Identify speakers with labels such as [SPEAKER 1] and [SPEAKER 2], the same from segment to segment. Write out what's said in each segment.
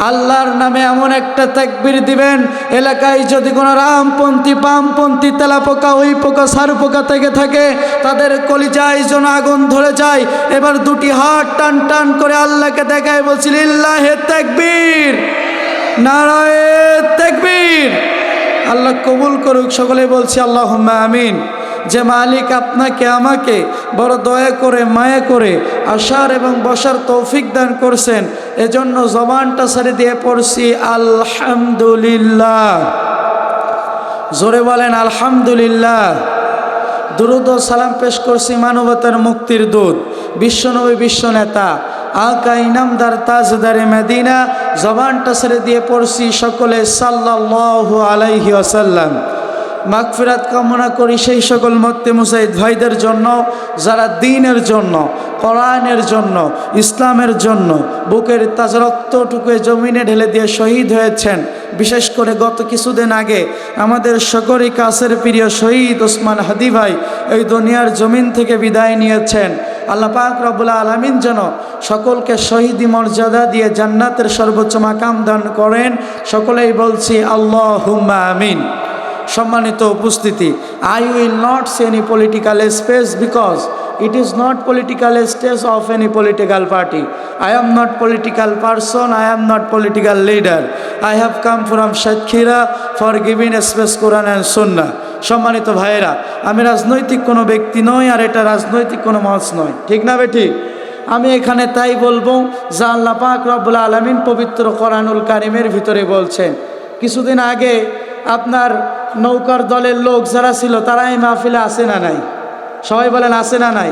[SPEAKER 1] আল্লাহর নামে এমন একটা তাকবীর দিবেন, এলাকায় যদি কোনো রামপন্থী বামপন্থী তেলাপোকা ওই পোকা সার পোকা থেকে থাকে তাদের কলিজায় যেন আগুন ধরে যায়। এবার দুটি হাত টান টান করে আল্লাহকে দেখায় বলছি লিল্লাহে তাকবীর, নারায়ে তাকবীর। আল্লাহ কবুল করুক। সকলে বলছি আল্লাহুম্মা আমিন। যে মালিক আপনাকে আমাকে বড় দয়া করে মায়া করে আসার এবং বসার তৌফিক দান করছেন, এজন্য জবানটা ছেড়ে দিয়ে পড়ছি আলহামদুলিল্লাহ। জোরে বলেন আলহামদুলিল্লাহ। দুরূদ ও সালাম পেশ করছি মানবতার মুক্তির দূত বিশ্বনবী বিশ্বনেতা আকা ইনামদার তাজদারে মদিনা। জবানটা ছেড়ে দিয়ে পড়ছি সকলে সাল্লাল্লাহু আলাইহি ওয়াসাল্লাম। মাগফিরাত কামনা করি সেই সকল মুফতি মুজাহিদ ভাইদের জন্য যারা দ্বীনের জন্য, কোরআনের জন্য, ইসলামের জন্য বুকের তাজা রক্তটুকু জমিনে ঢেলে দিয়ে শহীদ হয়েছেন। বিশেষ করে গত কিছুদিন আগে আমাদের সকলের কাছের প্রিয় শহীদ ওসমান হাদি ভাই এই দুনিয়ার জমিন থেকে বিদায় নিয়েছেন। আল্লাহ পাক রব্বুল আলামিন যেন সকলকে শহীদি মর্যাদা দিয়ে জান্নাতের সর্বোচ্চ মাকাম দান করেন। সকলেই বলছি আল্লাহুম্মা আমিন। সম্মানিত উপস্থিতি, I will not say any political space because it is not political stage of any political party. I am not political person, I am not political leader. I have come from Shadkhira for giving a space Quran and Sunnah. সম্মানিত ভাইয়েরা, আমি রাজনৈতিক কোনো ব্যক্তি নই আর এটা রাজনৈতিক কোনো মঞ্চ নয়, ঠিক না বেঠিক? আমি এখানে তাই বলবো যা আল্লাহ পাক রব্বুল আলামিন পবিত্র কোরআনুল কারিমের ভিতরে বলছেন। কিছুদিন আগে আপনার নৌকার দলের লোক যারা ছিল তারা এই মাহফিলে আসে না নাই? সবাই বলেন আসে না নাই?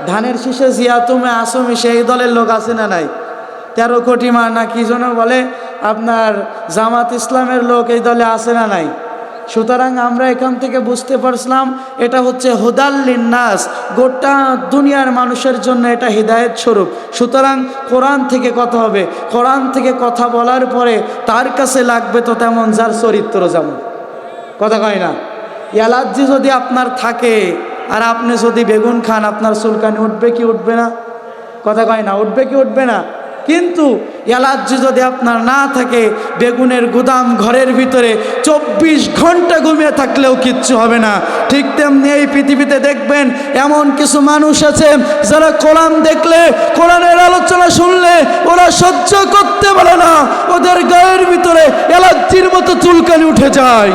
[SPEAKER 1] ধানের শীষে জিয়াতুমে আসমি সেই দলের লোক আসে না নাই? 13 কোটি মা না কি যেন বলে আপনার জামাত ইসলামের লোক এই দলে আসে না নাই? সুতরাং আমরা এখান থেকে বুঝতে পারছিলাম এটা হচ্ছে হুদাল লিন্নাস, গোটা দুনিয়ার মানুষের জন্য এটা হিদায়েত স্বরূপ। সুতরাং কোরআন থেকে কথা হবে, কোরআন থেকে কথা বলার পরে তার কাছে লাগবে তো তেমন যার চরিত্র যেমন। কথা কয় না? অ্যালার্জি যদি আপনার থাকে আর আপনি যদি বেগুন খান আপনার চুলকানি উঠবে কি উঠবে না? কথা কয় না? উঠবে কি উঠবে না? কিন্তু অ্যালার্জি যদি আপনার না থাকে, বেগুনের গুদাম ঘরের ভিতরে 24 ঘন্টা ঘুমিয়ে থাকলেও কিচ্ছু হবে না। ঠিক তেমনি এই পৃথিবীতে দেখবেন এমন কিছু মানুষ আছে যারা কোরআন দেখলে, কোরআনের আলোচনা শুনলে ওরা সহ্য করতে পারে না, ওদের গায়ের ভিতরে অ্যালার্জির মতো চুলকানি উঠে যায়।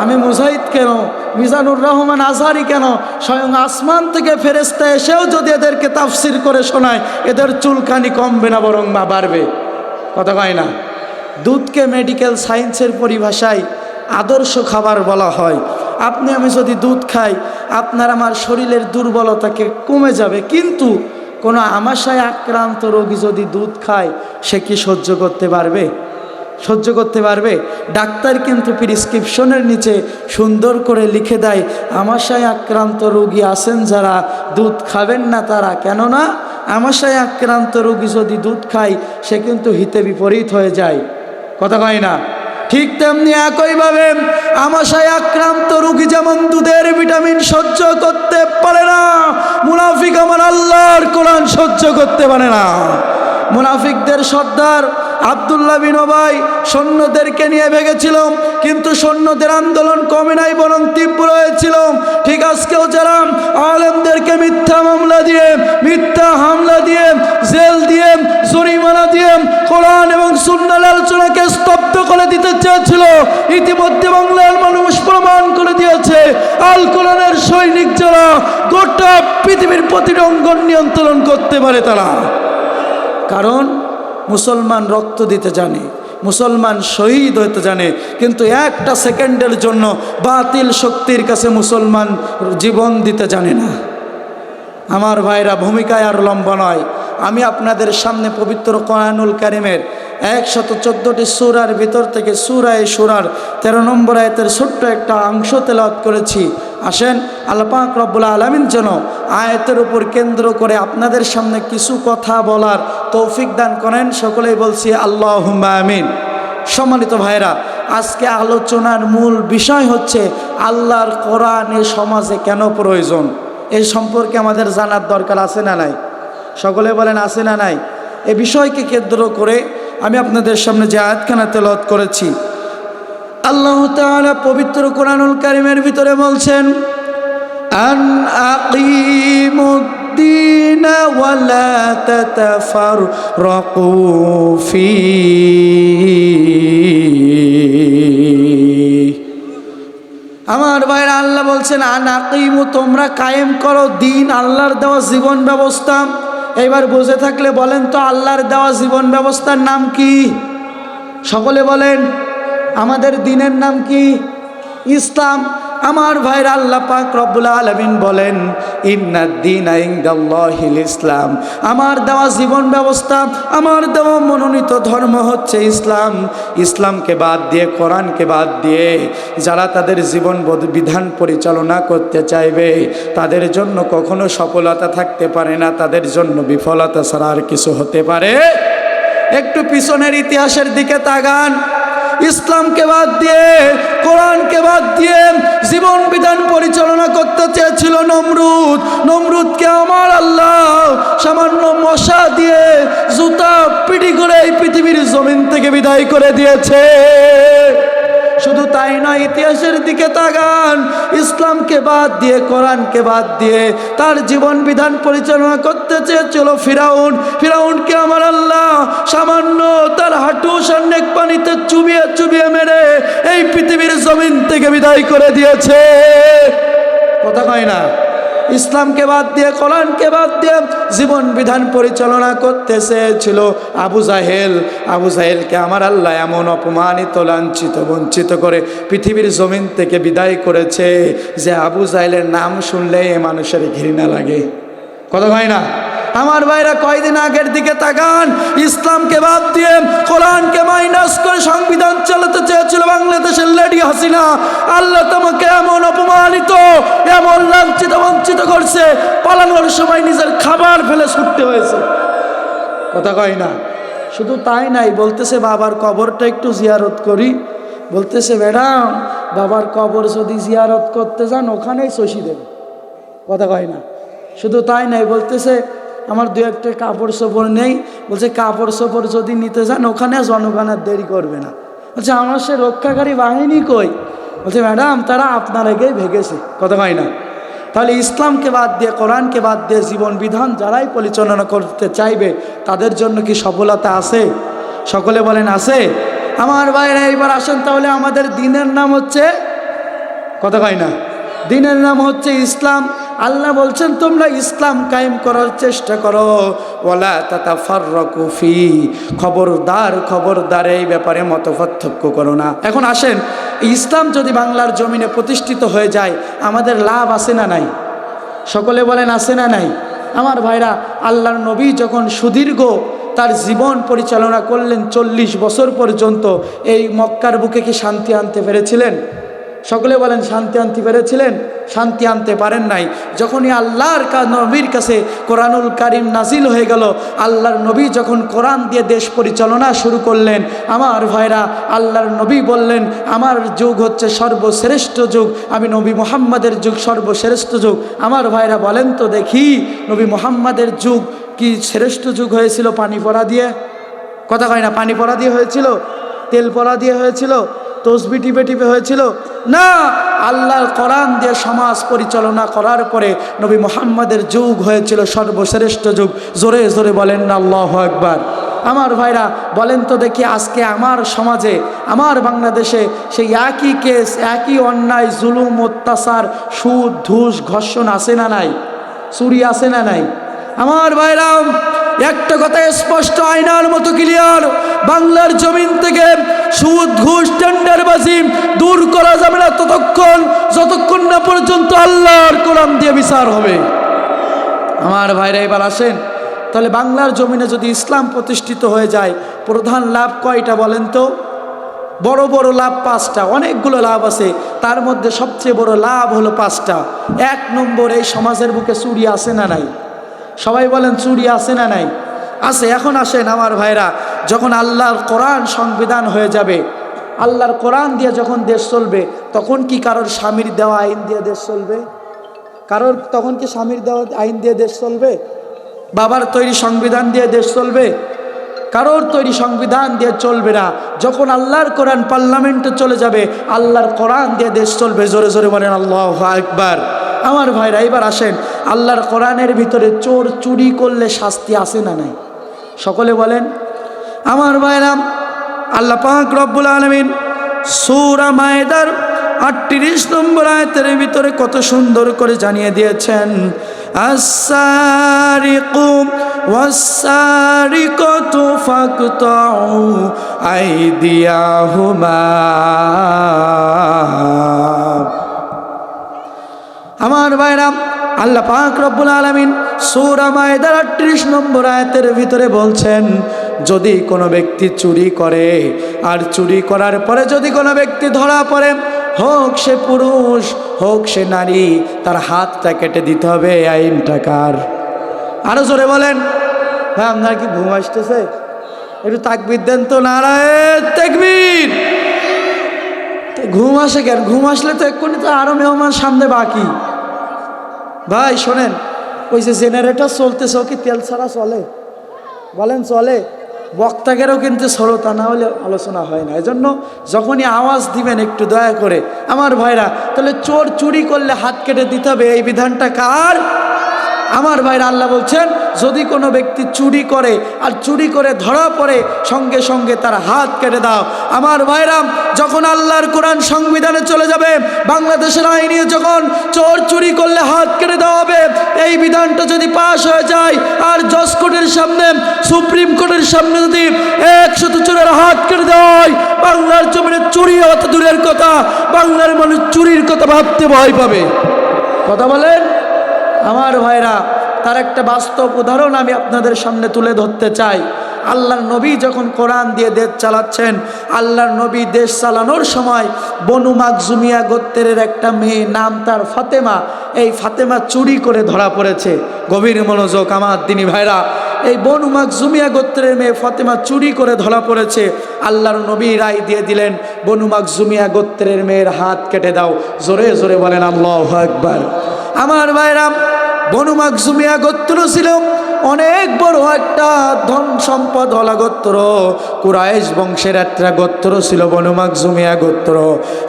[SPEAKER 1] আমি মুজাহিদ কেন, মিজানুর রহমান আজহারি কেন, স্বয়ং আসমান থেকে ফেরেশতা এসেও যদি এদেরকে তাফসির করে শোনায় এদের চুলকানি কমবে না বরং বাড়বে। কথা কয় না? দুধকে মেডিকেল সায়েন্সের পরিভাষায় আদর্শ খাবার বলা হয়। আপনি আমি যদি দুধ খাই আপনার আমার শরীরের দুর্বলতাকে কমে যাবে, কিন্তু কোনো আমাশায় আক্রান্ত রোগী যদি দুধ খায় সে কি সহ্য করতে পারবে? সহ্য করতে পারবে? ডাক্তার কিন্তু প্রেসক্রিপশনের নিচে সুন্দর করে লিখে দেয় আমাশায় আক্রান্ত রোগী আছেন যারা দুধ খাবেন না তারা। কেননা আমাশায় আক্রান্ত রোগী যদি দুধ খায় সে কিন্তু হিতে বিপরীত হয়ে যায়। কথা কয় না? ঠিক তেমনি একইভাবে আমাশায় আক্রান্ত রোগী যেমন দুধের ভিটামিন সহ্য করতে পারে না, মুনাফিক আমার আল্লাহর কোরআন সহ্য করতে পারে না। মুনাফিকদের সর্দার আব্দুল্লাহ বিন উবাই সৈন্যদেরকে নিয়ে ভেগেছিল, কিন্তু সৈন্যদের আন্দোলন কমে নাই বরং তীব্র হয়েছিল। ঠিক আজকেও যারা আলেমদেরকে মিথ্যা মামলা দিয়ে, মিথ্যা হামলা দিয়ে, জেল দিয়ে, জরিমানা দিয়ে কোরআন এবং সুন্নাহর আলোচনাকে স্তব্ধ করে দিতে চেয়েছিল, ইতিমধ্যে বাংলার মানুষ প্রমাণ করে দিয়েছে আল কোরআনের সৈনিক যারা গোটা পৃথিবীর প্রতিটি অঙ্গন নিয়ন্ত্রণ করতে পারে তারা। কারণ মুসলমান রক্ত দিতে জানে, মুসলমান শহীদ হতে জানে, কিন্তু একটা সেকেন্ডের জন্য বাতিল শক্তির কাছে মুসলমান জীবন দিতে জানে না। আমার ভাইরা, ভূমিকায় আর লম্বা নয়, আমি আপনাদের সামনে পবিত্র কোরআনুল কারিমের 114টি সূরার ভিতর থেকে সূরা শুরার 13 নম্বর আয়াতের ছোট্ট একটা অংশ তেলাওয়াত করেছি। আসেন আল্লাহ পাক রব্বুল আলামিন যেন আয়াতের উপর কেন্দ্র করে আপনাদের সামনে কিছু কথা বলার তৌফিক দান করেন। সকলেই বলছি আল্লাহুম্মা আমিন। সম্মানিত ভাইরা, আজকে আলোচনার মূল বিষয় হচ্ছে আল্লাহর কোরআন এই সমাজে কেন প্রয়োজন, এই সম্পর্কে আমাদের জানার দরকার আছে না নাই? সকলে বলেন আছে না নাই? এ বিষয়কে কেন্দ্র করে আমি আপনাদের সামনে যে আয়াতখানা তেলাওয়াত করেছি, আল্লাহ তাআলা পবিত্র কোরআনুল কারীমের ভিতরে বলছেন, আন আকিমুদ্দিন ওয়া লা তাতাফাররাকু ফি। আমার ভাইরা, আল্লাহ বলছেন আন আকিমু, তোমরা কায়েম করো দিন, আল্লাহর দেওয়া জীবন ব্যবস্থা। এবার বুঝে থাকলে বলেন তো আল্লাহর দেওয়া জীবন ব্যবস্থার নাম কি? সকলে বলেন, আমাদের দিনের নাম কি? ইসলাম। আমার ভাইরা, আল্লাহ পাক রব্বুল আলামিন বলেন, ইন্নাদ-দীনা ইনদাল্লাহিল ইসলাম, আমার দেওয়া জীবন ব্যবস্থা, আমার দেওয়া মনোনীত ধর্ম হচ্ছে ইসলাম। ইসলামকে বাদ দিয়ে, কোরআনকে বাদ দিয়ে যারা তাদের জীবন বিধান পরিচালনা করতে চাইবে, তাদের জন্য কখনো সফলতা থাকতে পারে না, তাদের জন্য বিফলতা ছাড়া আর কিছু হতে পারে। একটু পিছনের ইতিহাসের দিকে তাকান। ইসলামকে বাদ দিয়ে, কোরআনকে বাদ দিয়ে জীবন বিধান পরিচালনা করতে চেয়েছিল নমরুদ। নমরুদকে আমার আল্লাহ সামান্য মশা দিয়ে জুতা পিটি করে এই পৃথিবীর জমিন থেকে বিদায় করে দিয়েছে। শুধু তাই নয়, ইতিহাসের দিকে তাকান। ইসলামকে বাদ দিয়ে, কোরআনকে বাদ দিয়ে তার জীবন বিধান পরিচালনা করতে চেয়েছিল ফিরাউন। ফিরাউনকে আমার আল্লাহ সামান্য তার হাঁটু সান্নেক পানিতে চুবিয়ে চুবিয়ে মেরে এই পৃথিবীর জমিন থেকে বিদায় করে দিয়েছে। কথা কয় না? ইসলামকে বাদ দিয়ে, কোরআনকে বাদ দিয়ে জীবন বিধান পরিচালনা করতে চেয়েছিল আবু জাহেল। আবু জাহেলকে আমার আল্লাহ এমন অপমানিত, লাঞ্ছিত, বঞ্চিত করে পৃথিবীর জমিন থেকে বিদায় করেছে যে আবু জাহেলের নাম শুনলে মানুষের ঘৃণা লাগে। কথা হয় না? আমার ভাইরা, কয়দিন আগের দিকে তাকান। ইসলামকে বাদ দিয়ে, কোরআনকে মাইনাস করে সংবিধান চালাতে চেয়েছিল বাংলাদেশের লেডি হাসিনা। আল্লাহ তোমাকে এমন অপমানিত, এমন লাঞ্ছিত, বঞ্চিত করছে, পালানোর সময় নিজের খাবার ফেলে ছুটতে হয়েছে। কথা কয় না? শুধু তাই নাই, বলতেছে বাবার কবরটা একটু জিয়ারত করি। বলতেছে ম্যাডাম, বাবার কবর যদি জিয়ারত করতে যান ওখানেই শশী দেবে। কথা কয় না? শুধু তাই নাই, বলতেছে আমার দু একটা কাপড় চোপড় নেই। বলছে কাপড় চোপড় যদি নিতে যান ওখানে জনগণের দেরি করবে না। বলছে আমার সে রক্ষাকারী বাহিনী কই? বলছে ম্যাডাম, তারা আপনার আগেই ভেগেছে। কথা কয় না? তাহলে ইসলামকে বাদ দিয়ে, কোরআনকে বাদ দিয়ে জীবন বিধান যারাই পরিচালনা করতে চাইবে তাদের জন্য কি সফলতা আছে? সকলে বলেন আছে? আমার ভাইরা, এইবার আসেন তাহলে আমাদের দিনের নাম হচ্ছে, কথা কয় না, দিনের নাম হচ্ছে ইসলাম। আল্লাহ বলছেন তোমরা ইসলাম কায়েম করার চেষ্টা করো, ওয়ালা তাতাফাররাকু ফি, খবরদার খবরদার এই ব্যাপারে মতপার্থক্য করো না। এখন আসেন, ইসলাম যদি বাংলার জমিনে প্রতিষ্ঠিত হয়ে যায় আমাদের লাভ আছে না নাই? সকলে বলেন আছে না নাই? আমার ভাইরা, আল্লাহর নবী যখন সুদীর্ঘ তার জীবন পরিচালনা করলেন 40 বছর পর্যন্ত, এই মক্কার বুকে কি শান্তি আনতে পেরেছিলেন? সকলে বলেন শান্তি আনতে পেরেছিলেন? শান্তি আনতে পারেন নাই। যখনই আল্লাহর নবীর কাছে কোরআনুল কারীম নাজিল হয়ে গেল, আল্লাহর নবী যখন কোরআন দিয়ে দেশ পরিচালনা শুরু করলেন, আমার ভাইরা, আল্লাহর নবী বললেন আমার যুগ হচ্ছে সর্বশ্রেষ্ঠ যুগ, আমি নবী মুহাম্মাদের যুগ সর্বশ্রেষ্ঠ যুগ। আমার ভাইরা বলেন তো দেখি, নবী মুহাম্মাদের যুগ কি শ্রেষ্ঠ যুগ হয়েছিল পানি পড়া দিয়ে? কথা কয় না? পানি পড়া দিয়ে হয়েছিল? তেল পড়া দিয়ে হয়েছিল? তসবি টিপে টিপে হয়েছিল? না, আল্লাহর কোরআন দিয়ে সমাজ পরিচালনা করার পরে নবী মুহাম্মাদের যুগ হয়েছিল সর্বশ্রেষ্ঠ যুগ। জোরে জোরে বলেন না আল্লাহু আকবার। আমার ভাইরা বলেন তো দেখি, আজকে আমার সমাজে, আমার বাংলাদেশে সেই একই কেস, একই অন্যায়, জুলুম, অত্যাচার, সুদ, ঘুষ, ধর্ষণ আছে না নাই? চুরি আছে না নাই? আমার ভাইরা, একটা কথা স্পষ্ট, আয়নার মতো ক্লিয়ার, বাংলার জমিন থেকে সুদ, ঘুষ, টেন্ডারবাজি দূর করা যাবে না যতক্ষণ না পর্যন্ত আল্লাহর কোরআন দিয়ে বিচার হবে। আমার ভাইরা, এবার আসেন তাহলে বাংলার জমিনে যদি ইসলাম প্রতিষ্ঠিত হয়ে যায় প্রধান লাভ কয়টা বলেন তো? বড় বড় লাভ 5টা, অনেকগুলো লাভ আছে, তার মধ্যে সবচেয়ে বড় লাভ হলো 5টা। 1 নম্বর, এই সমাজের বুকে চুরি আছে না নাই? সবাই বলেন চুরি আছে না নাই? আছে। এখন আসেন আমার ভাইরা, যখন আল্লাহর কোরআন সংবিধান হয়ে যাবে, আল্লাহর কোরআন দিয়ে যখন দেশ চলবে, তখন কি কারোর স্বামীর দেওয়া আইন দিয়ে দেশ চলবে? কারোর তখন কি স্বামীর দেওয়া আইন দিয়ে দেশ চলবে? বাবার তৈরি সংবিধান দিয়ে দেশ চলবে? কারোর তৈরি সংবিধান দিয়ে চলবে না। যখন আল্লাহর কোরআন পার্লামেন্টে চলে যাবে, আল্লাহর কোরআন দিয়ে দেশ চলবে। জোরে জোরে বলেন আল্লাহু আকবার। আমার ভাইরা, এবার আসেন, আল্লাহর কোরআনের ভিতরে চোর চুরি করলে শাস্তি আছে না নাই? সকলে বলেন। আমার ভাইরা, আল্লাহ পাক রব্বুল আলামিন সূরা মায়েদার 38 নম্বর আয়াতের ভিতরে কত সুন্দর করে জানিয়ে দিয়েছেন, আস-সারিকু ওয়াস-সারিকাতু ফাকতাউ আইদিয়াহুমা। আমার ভাইরা, আল্লাহ পাক রব্বুল আলামিন সূরা মায়েদার 38 নম্বর আয়াতের ভিতরে বলছেন, যদি কোনো ব্যক্তি চুরি করে, আর চুরি করার পরে যদি কোনো ব্যক্তি ধরা পড়ে, হোক সে পুরুষ হোক সে নারী, তার হাতটা কেটে দিতে হবে। আইনটা কার? আরো জোরে বলেন। ভাই, আপনার কি ঘুম আসতেছে? একটু তাকবীর দেন তো। নারায়ে তাকবীর। ঘুম আসে কেন? ঘুম আসলে তো এক্ষুনি তো আরো মেহমান সামনে বাকি। ভাই শোনেন, ওই যে জেনারেটর চলতেছে, ও কি তেল ছাড়া চলে? বলেন চলে? বক্তাকেরও কিন্তু শ্রোতা না হলে আলোচনা হয় না। এজন্য যখনই আওয়াজ দিবেন একটু দয়া করে। আমার ভাইরা, তাহলে চোর চুরি করলে হাত কেটে দিতে হবে, এই বিধানটা কার? আমার ভাইরা, আল্লাহ বলছেন, যদি কোনো ব্যক্তি চুরি করে আর চুরি করে ধরা পড়ে, সঙ্গে সঙ্গে তার হাত কেটে দাও। আমার ভাইরা, যখন আল্লাহর কোরআন সংবিধানে চলে যাবে, বাংলাদেশের আইনে যখন চোর চুরি করলে হাত কেটে দেওয়া হবে, এই বিধানটা যদি পাশ হয়ে যায়, আর জজ কোর্টের সামনে, সুপ্রিম কোর্টের সামনে যদি 100 চোরের হাত কেটে দেওয়া হয়, বাংলার জমিনে চুরি অত দূরের কথা, বাংলার মানুষ চুরির কথা ভাবতে ভয় পাবে। কথা বলেন। আমার ভাইরা, তার একটা বাস্তব উদাহরণ আমি আপনাদের সামনে তুলে ধরতে চাই। আল্লাহর নবী যখন কোরআন দিয়ে দেশ চালাচ্ছেন, আল্লাহর নবী দেশ চালানোর সময় বনু মাখজুমিয়া গোত্রের একটা মেয়ে, নাম তার ফাতেমা, এই ফাতেমা চুরি করে ধরা পড়েছে। গভীর মনোযোগ আমার দিনী ভাইরা, এই বনু মাখজুমিয়া গোত্রের মেয়ে ফাতেমা চুরি করে ধরা পড়েছে। আল্লাহর নবী রায় দিয়ে দিলেন, বনু মাখজুমিয়া গোত্রের মেয়ের হাত কেটে দাও। জোরে জোরে বলেন আল্লাহু আকবার। আমার ভাইরা, বনু মাখজুমিয়া গোত্র ছিল অনেক বড় একটা ধন সম্পদ হলা গোত্র, কুরাইশ বংশের একটা গোত্র ছিল বনু মাখজুমিয়া গোত্র।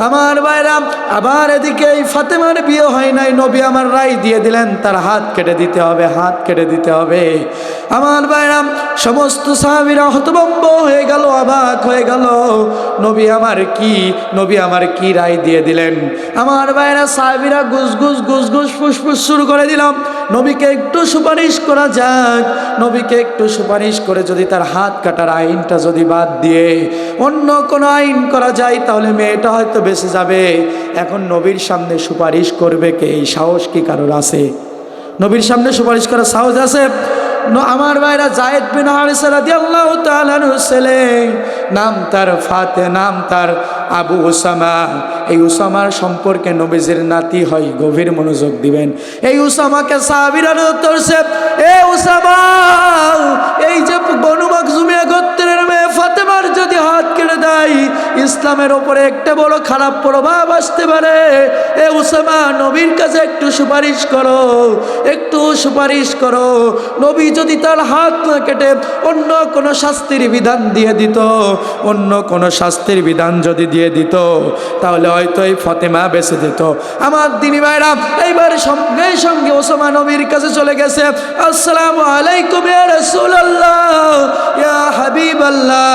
[SPEAKER 1] আমার ভাইরা, আবার এদিকে এই ফাতেমার বিয়ে হয় নাই, নবী আমার রায় দিয়ে দিলেন তার হাত কেটে দিতে হবে, হাত কেটে দিতে হবে। আমার ভাইরা, সমস্ত সাহাবীরা হতভম্ব হয়ে গেল, অবাক হয়ে গেল, নবী আমার কি রায় দিয়ে দিলেন। আমার ভাইরা, সাহাবীরা গুস ফুসফুস শুরু করে দিলাম, নবীকে একটু সুপারিশ করা যাক, নবীকে একটু সুপারিশ করে যদি তার হাত কাটার আইনটা যদি বাদ দিয়ে অন্য কোনো আইন করা যায়, তাহলে মেয়েটা হয়তো বেঁচে যাবে। এখন নবীর সামনে সুপারিশ করবে কে? এই সাহস কি কারোর আছে? নবীর সামনে সুপারিশ করার সাহস আছে? আমার ভাইরা, যায়েদ বিন হারিসা রাদিয়াল্লাহু তাআলা আনহু ছেলে, নাম তার আবু উসামা। এই উসামার সম্পর্কে নবীজির নাতি হয়। গভীর মনোযোগ দিবেন। এই উসামাকে সাহাবীরা ধরছে, এ উসামা, এই যে বনু মাখজুমিয়া গোত্রের মেয়ে ফাতেমার যদি হাত কেটে দেয়, ইসলামের ওপরে একটা বড় খারাপ প্রভাব আসতে পারে। এ উসামা, নবীর কাছে একটু সুপারিশ করো, একটু সুপারিশ করো। নবী যদি তার হাত না কেটে অন্য কোনো শাস্তির বিধান দিয়ে দিত, অন্য কোনো শাস্তির বিধান যদি দিয়ে দিত, তাহলে হয়তো এই ফাতেমা বেঁচে যেত। আমার দিনী ভাইরা, এইবার সঙ্গে সঙ্গে ওসামা নবীর কাছে চলে গেছে। আসসালামু আলাইকুম ইয়া রাসূলুল্লাহ, ইয়া হাবিবাল্লাহ,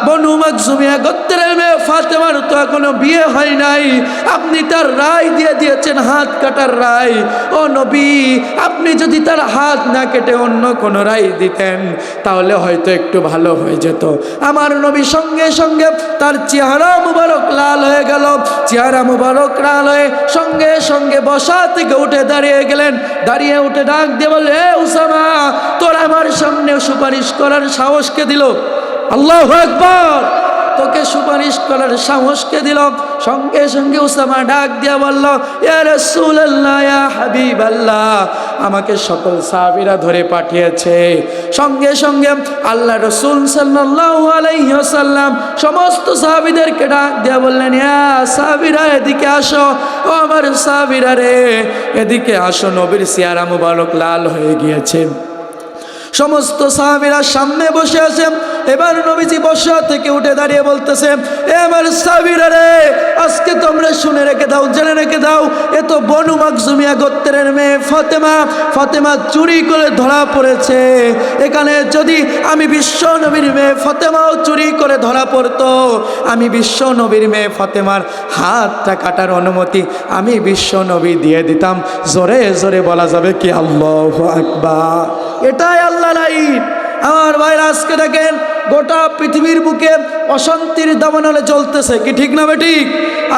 [SPEAKER 1] বনু মাখজুমিয়া গোত্রের মেয়ে ফাতেমার তো এখনো বিয়ে হয় নাই, আপনি তার রায় দিয়ে দিয়েছেন, হাত কাটার রায়। ও নবী, আপনি যদি তার হাত না কেটে অন্য কোনো রায় দিতেন, তাহলে হয়তো একটু ভালো হয়ে যেত। আমার নবী সঙ্গে সঙ্গে তার চেহারা মুবারক লাল হয়ে গেল। চেহারা মুবারক লাল হয়ে সঙ্গে সঙ্গে বসা থেকে উঠে দাঁড়িয়ে গেলেন। দাঁড়িয়ে উঠে ডাক দিয়ে বললেন, এ উসামা, তোর আমার সামনে সুপারিশ করার সাহস কে দিল? আল্লাহু আকবার। তোকে সুপারিশ করার সাহস কে দিল? সঙ্গে সঙ্গে উসামা ডাক দিয়া বলল, ইয়া রাসূলুল্লাহ, ইয়া হাবিবাল্লাহ, আমাকে সকল সাহাবীরা ধরে পাঠিয়েছে। সঙ্গে সঙ্গে আল্লাহ রাসূল সাল্লাল্লাহু আলাইহি ওয়াসাল্লাম সমস্ত সাহাবীদেরকে ডাক দিয়া বললেন, ইয়া সাহাবীরা, এদিকে আসো। ও আমার সাহাবীরা রে, এদিকে আসো। নবীর চেহারা মুবারক লাল হয়ে গিয়েছে। সমস্ত সাহাবীরা সামনে বসে আছেন। এবার নবীজি বসা থেকে উঠে দাঁড়িয়ে বলতেছে, এ আমার সাহাবীরা রে, আজকে তোমরা শুনে রেখে দাও, জেনে রেখে দাও, এ তো বনু মাখজুমিয়া গোত্রের মেয়ে ফাতেমা। ফাতেমা চুরি করে ধরা পড়েছে। এখানে যদি আমি বিশ্ব নবীর মেয়ে ফাতেমাও চুরি করে ধরা পড়তো, আমি বিশ্ব নবীর মেয়ে ফাতেমার হাতটা কাটার অনুমতি আমি বিশ্ব নবী দিয়ে দিতাম। জোরে জোরে বলা যাবে কি আল্লাহু আকবার। এটাই আল্লাহর আইন। আমার ভাইরা আজকে দেখেন গোটা পৃথিবীর বুকে অশান্তির দাবানলে চলতেছে, কি ঠিক না বেঠিক?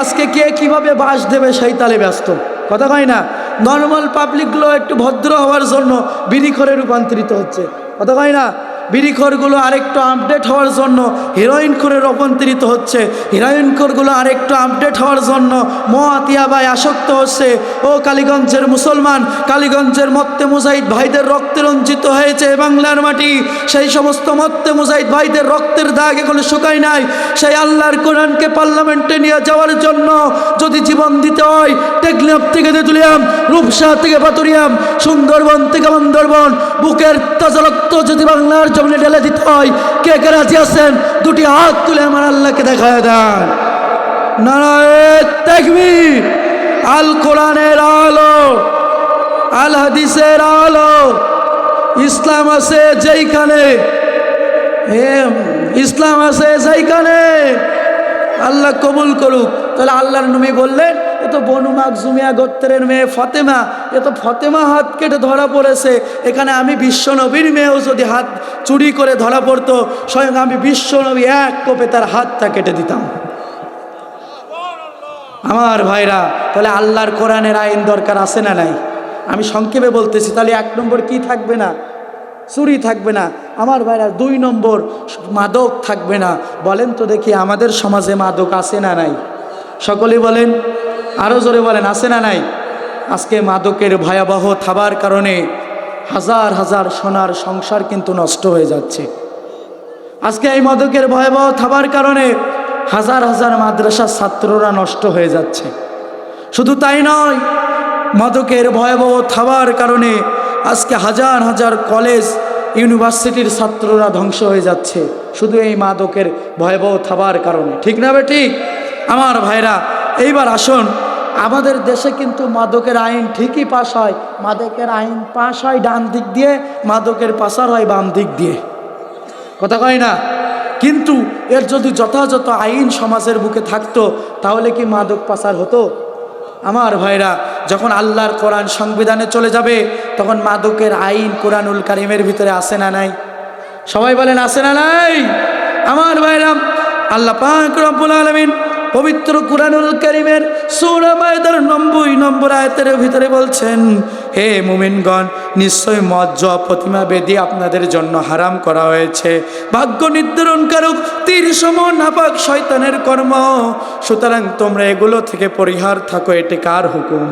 [SPEAKER 1] আজকে কে কিভাবে বাস দেবে সেই তালে ব্যস্ত, কথা কয় না। নর্মাল পাবলিকগুলো একটু ভদ্র হওয়ার জন্য বিড়িখোরে রূপান্তরিত হচ্ছে, কথা কয় না। বিড়িখোরগুলো আরেকটু আপডেট হওয়ার জন্য হিরোইন খোরে রূপান্তরিত হচ্ছে। হিরোইন খোরগুলো আরেকটু আপডেট হওয়ার জন্য মদ ইয়াবায় আসক্ত হচ্ছে। ও কালীগঞ্জের মুসলমান, কালীগঞ্জের মত্তে মুজাহিদ ভাইদের রক্তে রঞ্জিত হয়েছে বাংলার মাটি। সেই সমস্ত মত্তে মুজাহিদ ভাইদের রক্তের দাগ এখনো শুকায় নাই। সেই আল্লাহর কোরআনকে পার্লামেন্টে নিয়ে যাওয়ার জন্য যদি জীবন দিতে হয়, টেকনাফ থেকে তেঁতুলিয়াম, রূপসা থেকে পাতুরিয়াম, সুন্দরবন থেকে বান্দরবন, বুকের তাজা রক্ত যদি বাংলার জমিনে ঢেলে দিতে হয়, কে কে রাজি আছেন? দুটি হাত তুলে আমার আল্লাহকে দেখায় দেন। নারায়ে তাকবীর। আল কোরআনের আলো, আল হাদিসের আলো। ইসলাম আছে যেইখানে, ইসলাম আছে যেইখানে, আল্লাহ কবুল করুক। তাহলে আল্লাহর নবী বললেন, এ তো বনু মাখজুমিয়া গোত্রের মেয়ে ফাতেমা, এ তো ফাতেমা হাত কেটে ধরা পড়েছে। এখানে আমি বিশ্ব নবীর মেয়েও যদি হাত চুরি করে ধরা পড়তো, স্বয়ং আমি বিশ্ব নবী এক কোপে তার হাতটা কেটে দিতাম। আমার ভাইরা, তাহলে আল্লাহর কোরআনের আইন দরকার আছে না নাই? আমি সংক্ষেপে বলতেছি। তাহলে 1 নম্বর কি থাকবে না? চুরি থাকবে না। আমার ভাইরা 2 নম্বর মাদক থাকবে না। বলেন তো দেখি আমাদের সমাজে মাদক আছে না নাই? সকলেই বলেন, আরও জোরে বলেন, আছে না নাই? আজকে মাদকের ভয়াবহ থাবার কারণে হাজার হাজার সোনার সংসার কিন্তু নষ্ট হয়ে যাচ্ছে। আজকে এই মাদকের ভয়াবহ থাবার কারণে হাজার হাজার মাদ্রাসার ছাত্ররা নষ্ট হয়ে যাচ্ছে। শুধু তাই নয়, মাদকের ভয়াবহ থাবার কারণে আজকে হাজার হাজার কলেজ ইউনিভার্সিটির ছাত্ররা ধ্বংস হয়ে যাচ্ছে, শুধু এই মাদকের ভয়াবহ থাবার কারণে, ঠিক না বে ঠিক? আমার ভাইরা, এইবার আসুন, আমাদের দেশে কিন্তু মাদকের আইন ঠিকই পাশ হয়। মাদকের আইন পাশ হয় ডান দিক দিয়ে, মাদকের পাচার হয় বাম দিক দিয়ে, কথা কয় না। কিন্তু এর যদি যথাযথ আইন সমাজের বুকে থাকতো, তাহলে কি মাদক পাচার হতো? আমার ভাইরা, যখন আল্লাহর কোরআন সংবিধানে চলে যাবে, তখন মাদকের আইন কোরআনুল কারিমের ভিতরে আসে না নাই? সবাই বলেন, আসে না নাই? আমার ভাইরা, আল্লাহ পাক রব্বুল আলামিন পবিত্র কুরআনুল কারীমের সূরা মায়েদার 90 নম্বর আয়াতের ভিতরে বলছেন, হে মুমিনগণ, নিশ্চয় মদ, জুয়া, প্রতিমা বেদী আপনাদের জন্য হারাম করা হয়েছে। ভাগ্য নির্ধারণকারক তীর সম নাপাক শয়তানের কর্ম, সুতরাং তোমরা এগুলো থেকে পরিহার থাকো। এটি কার হুকুম?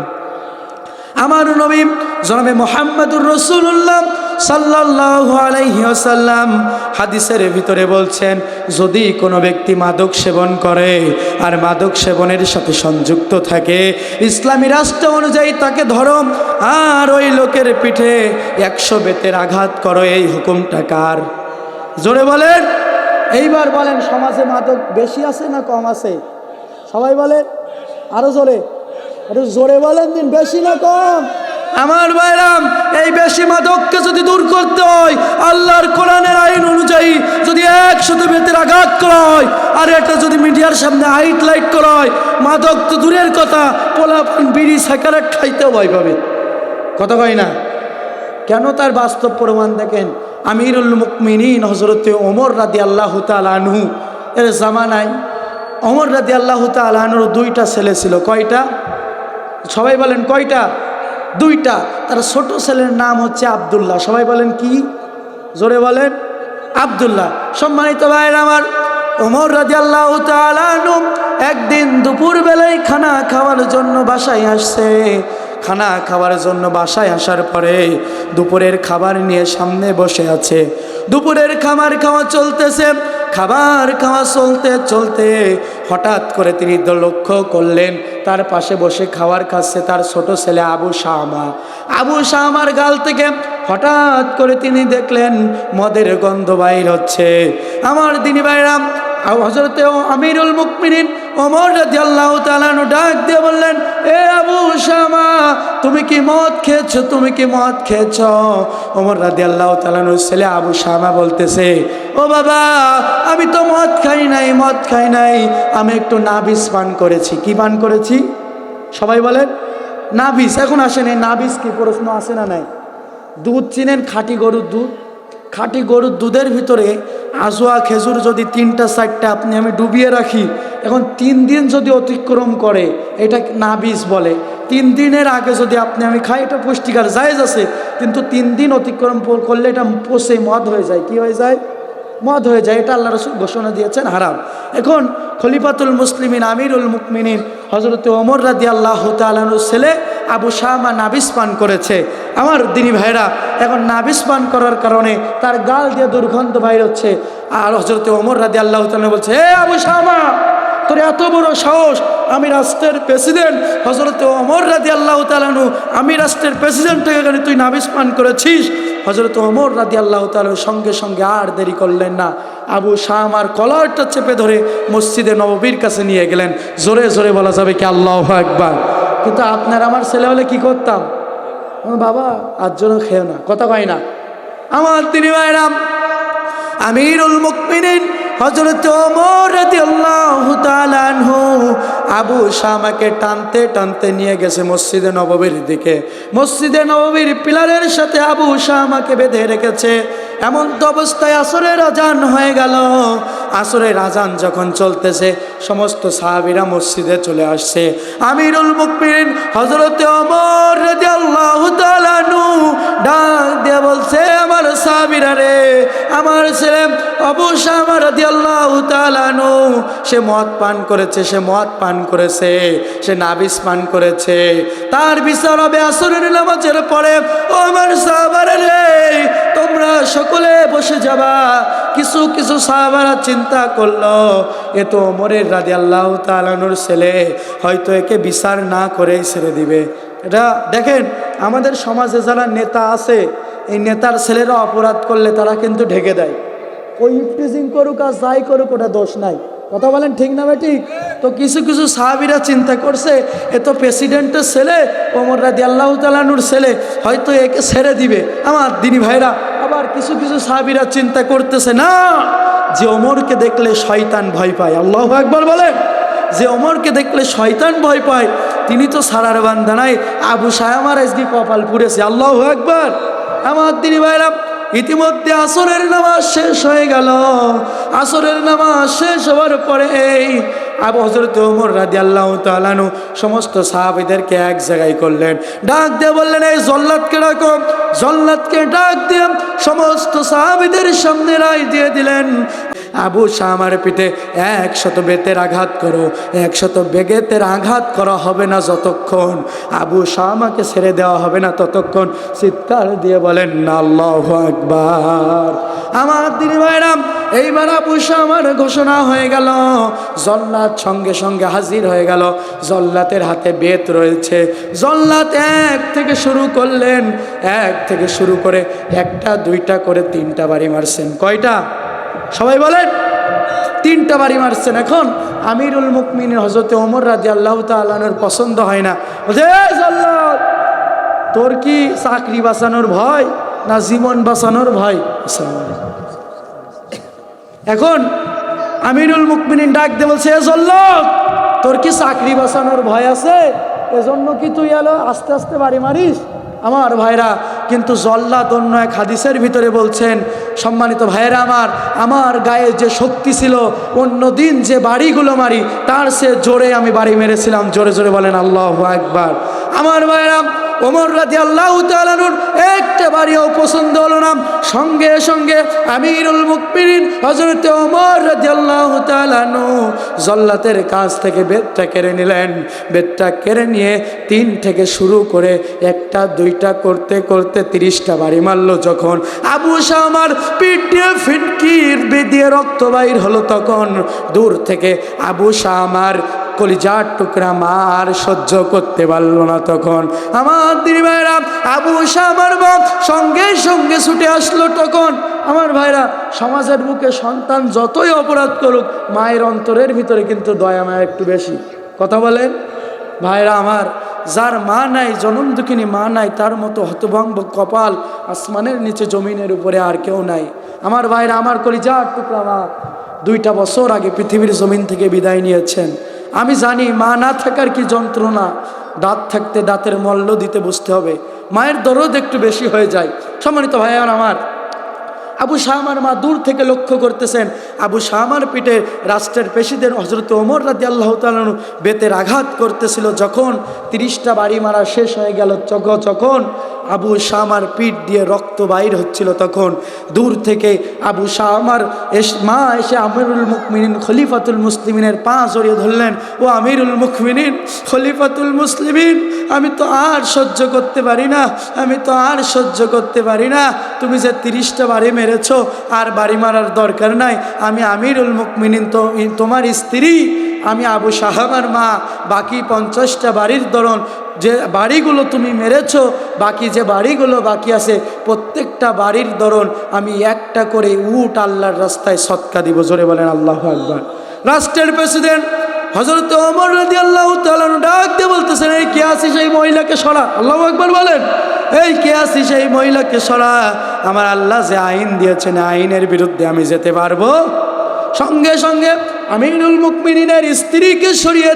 [SPEAKER 1] আমার নবী জনাবে মুহাম্মদুর রাসূলুল্লাহ সাল্লাল্লাহু আলাইহি ওয়াসাল্লাম হাদিসের ভিতরে বলছেন, যদি কোনো ব্যক্তি মাদক সেবন করে আর মাদক সেবনের সাথে সংযুক্ত থাকে, ইসলামী রাষ্ট্র অনুযায়ী তাকে ধরো আর ওই লোকের পিঠে 100 বেতের আঘাত করো। এই হুকুমটা কার? জোরে বলেন। এইবার বলেন, সমাজে মাদক বেশি আছে না কম আছে? সবাই বলেন, আরো জোরে, একটু জোরে বলেন দিন, বেশি না কম? আমার ভাইরাম, এই বেশি মাদককে যদি দূর করতে হয়, আল্লাহর কোরআনের আইন অনুযায়ী যদি 100 বেতের আঘাত করা হয়, আর এটা যদি মিডিয়ার সামনে হাইলাইট করা হয়, মাদক তো দূরের কথা, পোলাপান বিড়ি সিগারেট খাইতেও ভয় পাবে, কথা কয় না? কেন? তার বাস্তব প্রমাণ দেখেন। আমিরুল মুমিনিন হযরতে ওমর রাদিয়াল্লাহু তাআলা আনহু এর জামানায় ওমর রাদিয়াল্লাহু তাআলা আনহুর 2টা ছেলে ছিল। কয়টা? সবাই বলেন, কয়টা? 2টা। তার ছোট ছেলের নাম হচ্ছে আব্দুল্লাহ। সবাই বলেন কি? জোরে বলেন, আব্দুল্লাহ। সম্মানিত ভাইরা আমার, ওমর রাদিয়াল্লাহু তাআলা আনহু একদিন দুপুর বেলায় খানা খাওয়ার জন্য বাসায় আসছে। খানা খাওয়ার জন্য বাসায় আসার পরে দুপুরের খাবার নিয়ে সামনে বসে আছে। দুপুরের খাবার খাওয়া চলতেছে। খাবার খাওয়া চলতে চলতে হঠাৎ করে তিনি লক্ষ্য করলেন তার পাশে বসে খাবার খাচ্ছে তার ছোট ছেলে আবু শামা। আবু শামার গাল থেকে হঠাৎ করে তিনি দেখলেন মদের গন্ধ বাইর হচ্ছে। আমার দিনী ভাইরা, হযরতে আমিরুল মুমিনিন ওমর রাদিয়াল্লাহু তাআলা ডাক দিয়ে বললেন, এ আবু শামা, তুমি কি মদ খেয়েছো? তুমি কি মদ খেয়েছো? ওমর রাদিয়াল্লাহু তাআলা ছেলে আবু শামা বলতেছে, ও বাবা, আমি তো মদ খাই নাই, মদ খাই নাই, আমি একটু নাবিস পান করেছি। কি পান করেছি? সবাই বলেন নাবিস। এখন আসেন, এই নাবিস কি প্রশ্ন আসে না নাই? দুধ চিনেন? খাঁটি গরুর দুধ। খাঁটি গরুর দুধের ভিতরে আজোয়া খেজুর যদি 3টা 4টা আমি ডুবিয়ে রাখি, এখন 3 দিন যদি অতিক্রম করে, এটা নাবিস বলে। 3 দিনের আগে যদি আমি খাই, এটা পুষ্টিকর জায়েজ আছে, কিন্তু 3 দিন অতিক্রম করলে এটা পচে মদ হয়ে যায়। কি হয়ে যায়? মদ হয়ে যায়। এটা আল্লাহ রাসূল ঘোষণা দিয়েছেন হারাম। এখন খলিফাতুল মুসলিমিন আমিরুল মুমিনিন হযরতে ওমর রাদিয়াল্লাহু তাআলা ছেলে আবু শামা নাবিস পান করেছে। আমার দিনী ভাইরা, এখন নাবিস পান করার কারণে তার গাল দিয়ে দুর্গন্ধ বাইর হচ্ছে। আর হযরতে ওমর রাদিয়াল্লাহু তাআলা বলছে, হে আবু শামা, তোর এত বড় সাহস! আমি রাষ্ট্রের প্রেসিডেন্ট হযরতে ওমর রাদিয়াল্লাহু তাআলা, আমি রাষ্ট্রের প্রেসিডেন্ট থেকে তুই নাবিস পান করেছিস? হযরত ওমর রাদিয়াল্লাহু তাআলা সঙ্গে সঙ্গে আর দেরি করলেন না, আবু শামার কলারটা চেপে ধরে মসজিদে নববীর কাছে নিয়ে গেলেন। জোরে জোরে বলা যাবে কি আল্লাহু আকবার? কিন্তু আপনার আমার ছেলে হলে কি করতাম? বাবা আজ জন্য খেয়ে না, কথা কয় না। আমার তিনি ভাইরা, আমিরুল মুমিনিন হযরত ওমর রাদিয়াল্লাহু তাআলা আনহু আবু শামাকে টানতে টানতে নিয়ে গেছে মসজিদে নববীর দিকে। মসজিদে নববীর পিলারের সাথে আবু শামাকে বেঁধে রেখেছে। এমন তো অবস্থায় আসরের আজান হয়ে গেল। আসরের আজান যখন চলতেছে, সমস্ত সাহাবীরা মসজিদে চলে আসছে। আমিরুল মুমিনিন হযরত ওমর রাদিয়াল্লাহু তাআলা আনহু ডাক দিয়ে বলছে, আমার সাহাবীরা রে, আমার ছেলে আবু শামা রাদিয়াল্লাহু তাআলা আনহু সে মদ পান করেছে, সে মদ পান করেছে, সে নাবিস পান করেছে, তার বিচার হবে আসরের নামাজের পরে। ও আমার সাহাবারা রে, তোমরা সকলে বসে যাবা। কিছু কিছু সাহাবারা চিন্তা করলো, এ তো ওমরের রাদিয়াল্লাহু তাআলা আনহুর ছেলে, হয়তো একে বিচার না করেই ছেড়ে দিবে। এটা দেখেন, আমাদের সমাজে যারা নেতা আছে, এই নেতার ছেলেরা অপরাধ করলে তারা কিন্তু ঢেকে দেয়। ওই ইফটিজিং করুক আর যাই করুক, ওটা দোষ নাই। কথা বলেন ঠিক না ভাই? ঠিক। তো কিছু কিছু সাহাবীরা চিন্তা করছে, এ তো প্রেসিডেন্টের ছেলে, ওমর রাদিয়াল্লাহু তাআলা আনহুর ছেলে, হয়তো একে ছেড়ে দিবে। আমার দিনী ভাইরা, আবার কিছু কিছু সাহাবীরা চিন্তা করতেছে, না, যে ওমরকে দেখলে শয়তান ভয় পায়। আল্লাহু আকবার বলেন। যে ওমরকে দেখলে শয়তান ভয় পায়, তিনি তো সারার বান্দা নাই। আবু শামার আজকে কপাল পুড়েছে। আল্লাহু আকবার। আমার দিনী ভাইরা, ইতিমধ্যে আসরের নামাজ শেষ হয়ে গেল। আসরের নামাজ শেষ হওয়ার পরে হযরত ওমর রাদিয়াল্লাহু তাআলা আনহু সমস্ত সাহাবীদেরকে এক জায়গায় করলেন, ডাক দিয়ে বললেন, এই জল্লাদকে ডাকো। জল্লাদকে ডাক দিয়ে সমস্ত সাহাবীদের সামনে রায় দিয়ে দিলেন, আবু শামার পিঠে 100 বেতের আঘাত করো, 100 বেগেতের আঘাত করা হবে না যতক্ষণ আবু শামাকে ছেড়ে দেওয়া হবে না ততক্ষণ। চিৎকার দিয়ে বলেন না আল্লাহু আকবার। আমার দিনী ভাইরা, এইবার আবু শামার ঘোষণা হয়ে গেল। জল্লাদ সঙ্গে সঙ্গে হাজির হয়ে গেল। জল্লাদের হাতে বেত রয়েছে। জল্লাদ 1 থেকে শুরু করলেন, 1 থেকে শুরু করে 1টা 2টা করে 3টা বাড়ি মারছেন। কয়টা? সবাই বলেন। 3টা বাড়ি মারছেন। এখন আমিরুল মুমিনিন হযরত ওমর রাদিয়াল্লাহু তাআলা আনহুর পছন্দ হয় না। বলছে, এই জল্লাদ, তোর কি চাকরি বাঁচানোর ভয় না জীবন বাঁচানোর ভয়? এখন আমিরুল মুমিনিন ডাক দিয়ে বলছে, এ জল্লাদ, তোর কি চাকরি বাঁচানোর ভয় আছে? এজন্য কি তুই আস্তে আস্তে বাড়ি মারিস? আমার ভাইরা, কিন্তু জল্লাদ অন্য এক হাদিসের ভিতরে বলছেন, সম্মানিত ভাইরা আমার গায়ে যে শক্তি ছিল, অন্য দিন যে বাড়িগুলো মারি তার সে জোরে আমি বাড়ি মেরেছিলাম। জোরে জোরে বলেন আল্লাহু আকবার। আমার ভাইরা, ওমর রাদিয়াল্লাহু তাআলা আনহুর একটা বাড়িও পছন্দ হলো না। সঙ্গে সঙ্গে আমিরুল মুমিনিন হযরত ওমর রাদিয়াল্লাহু তাআলা আনহু জল্লাতের কাছ থেকে বেতটা কেড়ে নিলেন। বেতটা কেড়ে নিয়ে 3 থেকে শুরু করে 1টা 2টা করতে করতে 30টা বাড়ি মারলো। যখন আবু শামার পিঠ দিয়ে ফিটকির বেদিয়ে রক্ত বাইর হলো, তখন দূর থেকে আবু শামার কলিজার টুকরা মার সহ্য করতে পারল না। তখন আমার দিনী ভাইরা আবু শামার বাপ সঙ্গে সঙ্গে ছুটে আসলো। তখন আমার ভাইরা সমাজের বুকে সন্তান যতই অপরাধ করুক, মায়ের অন্তরের ভিতরে কিন্তু দয়া মায়া একটু বেশি। কথা বলেন ভাইরা আমার, যার মা নাই, জনম দুঃখিনী মা নাই, তার মতো হতভম্ব কপাল আসমানের নিচে জমিনের উপরে আর কেউ নাই। আমার ভাইরা আমার কলিজার টুকরা মা 2টা বছর আগে পৃথিবীর জমিন থেকে বিদায় নিয়েছেন। আমি জানি মা না থাকার কি যন্ত্রণা। দাঁত থাকতে দাঁতের মূল্য দিতে বুঝতে হবে। মায়ের দরদ একটু বেশি হয়ে যায়। সম্মানিত ভাইয়ার আমার, আবু শামার মা দূর থেকে লক্ষ্য করতেছেন আবু শামার পিঠে রাষ্ট্রের পেশিদের হযরত ওমর রাদিয়াল্লাহু তাআলা আনহু বেতের আঘাত করতেছিল। যখন 30টা বাড়ি মারা শেষ হয়ে গেল, যখন আবু শামার পিঠ দিয়ে রক্ত বাইর হচ্ছিল, তখন দূর থেকে আবু শামার মা এসে আমিরুল মুমিনিন খলিফাতুল মুসলিমিনের পা জড়িয়ে ধরলেন। ও আমিরুল মুমিনিন, খলিফাতুল মুসলিমিন, আমি তো আর সহ্য করতে পারি না, আমি তো আর সহ্য করতে পারি না। তুমি যে 30টা বাড়ি মেরেছো, আর বাড়ি মারার দরকার নাই। আমি আমিরুল মুমিনিন, তো তোমার স্ত্রী, আমি আবু শামার মা। বাকি 50টা বাড়ির দরুন যে বাড়িগুলো তুমি মেরেছো, বাকি যে বাড়িগুলো বাকি আছে, প্রত্যেকটা বাড়ির দরুন আমি 1টা করে উট আল্লাহর রাস্তায় সদকা দিব। জোরে বলেন আল্লাহু আকবার। রাষ্ট্রের প্রেসিডেন্ট হযরত ওমর রাদিয়াল্লাহু তাআলা ডাক দিয়ে বলতেছেন, এই কে আছিস এই মহিলাকে সরা। আল্লাহু আকবার বলেন। এই কে আছিস এই মহিলাকে সরা। আমার আল্লাহ যে আইন দিয়েছেন, আইনের বিরুদ্ধে আমি যেতে পারবো? সঙ্গে সঙ্গে আমিরুল মুমিনিনের স্ত্রীকে সরিয়ে